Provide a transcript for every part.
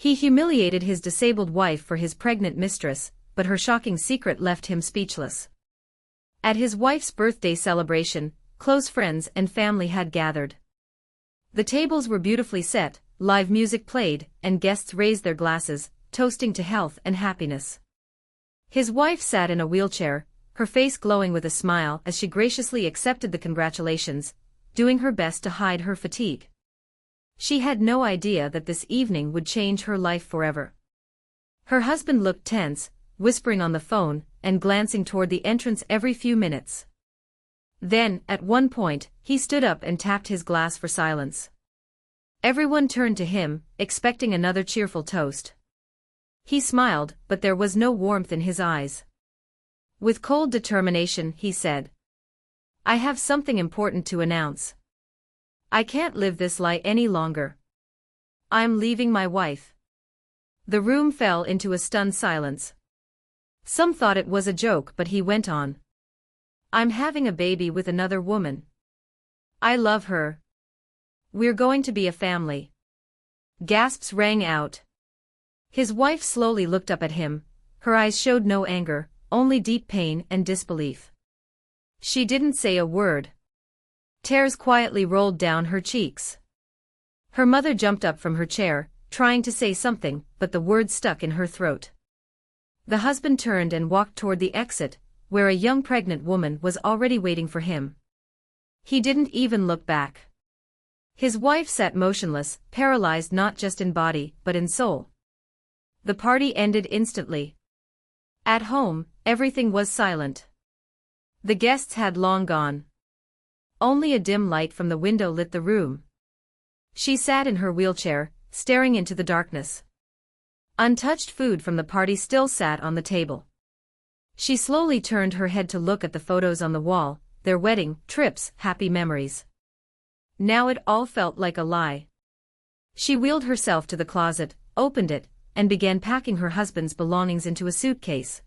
He humiliated his disabled wife for his pregnant mistress, but her shocking secret left him speechless. At his wife's birthday celebration, close friends and family had gathered. The tables were beautifully set, live music played, and guests raised their glasses, toasting to health and happiness. His wife sat in a wheelchair, her face glowing with a smile as she graciously accepted the congratulations, doing her best to hide her fatigue. She had no idea that this evening would change her life forever. Her husband looked tense, whispering on the phone, and glancing toward the entrance every few minutes. Then, at one point, he stood up and tapped his glass for silence. Everyone turned to him, expecting another cheerful toast. He smiled, but there was no warmth in his eyes. With cold determination, he said, "I have something important to announce. I can't live this lie any longer. I'm leaving my wife." The room fell into a stunned silence. Some thought it was a joke, but he went on. "I'm having a baby with another woman. I love her. We're going to be a family." Gasps rang out. His wife slowly looked up at him, her eyes showed no anger, only deep pain and disbelief. She didn't say a word. Tears quietly rolled down her cheeks. Her mother jumped up from her chair, trying to say something, but the words stuck in her throat. The husband turned and walked toward the exit, where a young pregnant woman was already waiting for him. He didn't even look back. His wife sat motionless, paralyzed not just in body, but in soul. The party ended instantly. At home, everything was silent. The guests had long gone. Only a dim light from the window lit the room. She sat in her wheelchair, staring into the darkness. Untouched food from the party still sat on the table. She slowly turned her head to look at the photos on the wall, their wedding, trips, happy memories. Now it all felt like a lie. She wheeled herself to the closet, opened it, and began packing her husband's belongings into a suitcase.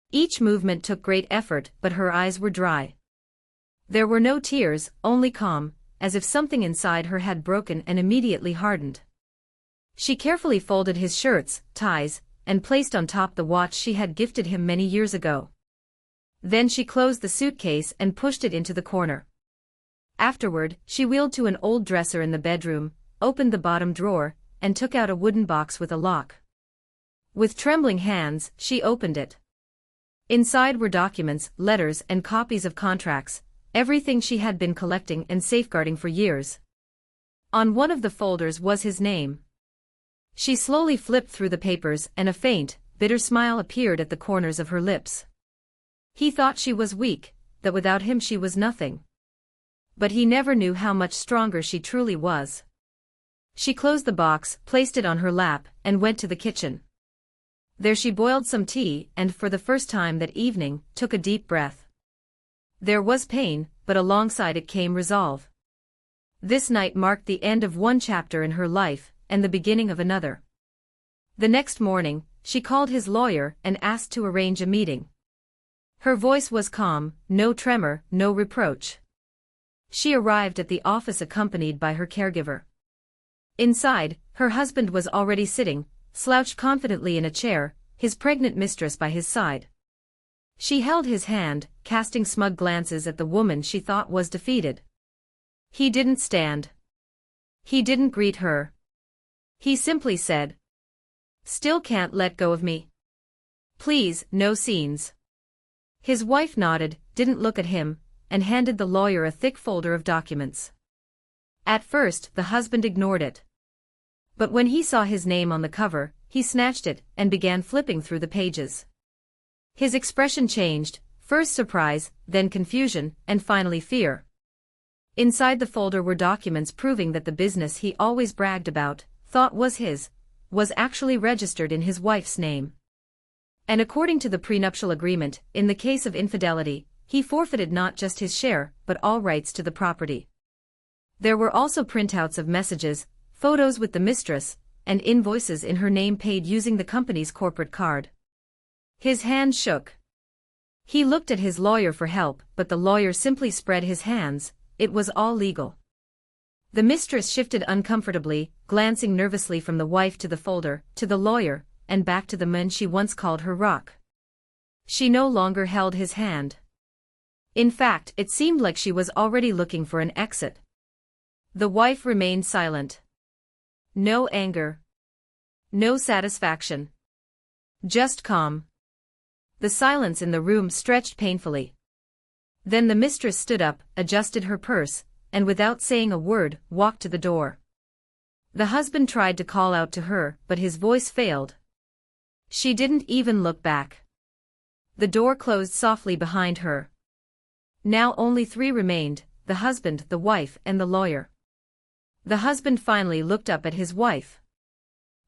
Each movement took great effort, but her eyes were dry. There were no tears, only calm, as if something inside her had broken and immediately hardened. She carefully folded his shirts, ties, and placed on top the watch she had gifted him many years ago. Then she closed the suitcase and pushed it into the corner. Afterward, she wheeled to an old dresser in the bedroom, opened the bottom drawer, and took out a wooden box with a lock. With trembling hands, she opened it. Inside were documents, letters, and copies of contracts, everything she had been collecting and safeguarding for years. On one of the folders was his name. She slowly flipped through the papers, and a faint, bitter smile appeared at the corners of her lips. He thought she was weak, that without him she was nothing. But he never knew how much stronger she truly was. She closed the box, placed it on her lap, and went to the kitchen. There she boiled some tea and, for the first time that evening, took a deep breath. There was pain, but alongside it came resolve. This night marked the end of one chapter in her life, and the beginning of another. The next morning, she called his lawyer and asked to arrange a meeting. Her voice was calm, no tremor, no reproach. She arrived at the office accompanied by her caregiver. Inside, her husband was already sitting, slouched confidently in a chair, his pregnant mistress by his side. She held his hand, casting smug glances at the woman she thought was defeated. He didn't stand. He didn't greet her. He simply said, "Still can't let go of me? Please, no scenes." His wife nodded, didn't look at him, and handed the lawyer a thick folder of documents. At first, the husband ignored it. But when he saw his name on the cover, he snatched it and began flipping through the pages. His expression changed, first surprise, then confusion, and finally fear. Inside the folder were documents proving that the business he always bragged about, thought was his, was actually registered in his wife's name. And according to the prenuptial agreement, in the case of infidelity, he forfeited not just his share, but all rights to the property. There were also printouts of messages, photos with the mistress, and invoices in her name paid using the company's corporate card. His hand shook. He looked at his lawyer for help, but the lawyer simply spread his hands. It was all legal. The mistress shifted uncomfortably, glancing nervously from the wife to the folder, to the lawyer, and back to the man she once called her rock. She no longer held his hand. In fact, it seemed like she was already looking for an exit. The wife remained silent. No anger. No satisfaction. Just calm. The silence in the room stretched painfully. Then the mistress stood up, adjusted her purse, and without saying a word, walked to the door. The husband tried to call out to her, but his voice failed. She didn't even look back. The door closed softly behind her. Now only three remained, the husband, the wife, and the lawyer. The husband finally looked up at his wife.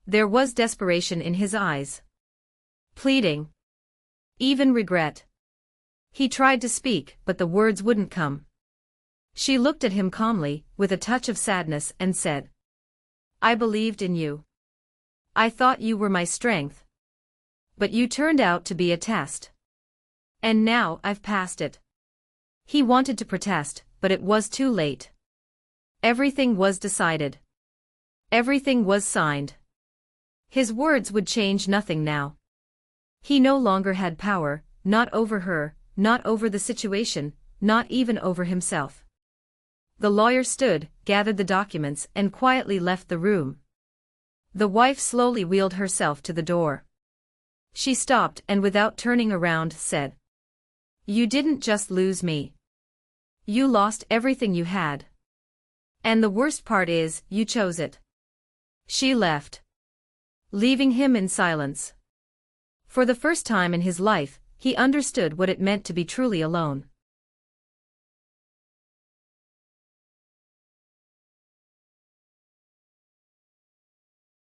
There was desperation in his eyes. Pleading. Even regret. He tried to speak, but the words wouldn't come. She looked at him calmly, with a touch of sadness, and said, "I believed in you. I thought you were my strength. But you turned out to be a test. And now I've passed it." He wanted to protest, but it was too late. Everything was decided. Everything was signed. His words would change nothing now. He no longer had power, not over her, not over the situation, not even over himself. The lawyer stood, gathered the documents, and quietly left the room. The wife slowly wheeled herself to the door. She stopped and without turning around said, "You didn't just lose me. You lost everything you had. And the worst part is, you chose it." She left, leaving him in silence. For the first time in his life, he understood what it meant to be truly alone.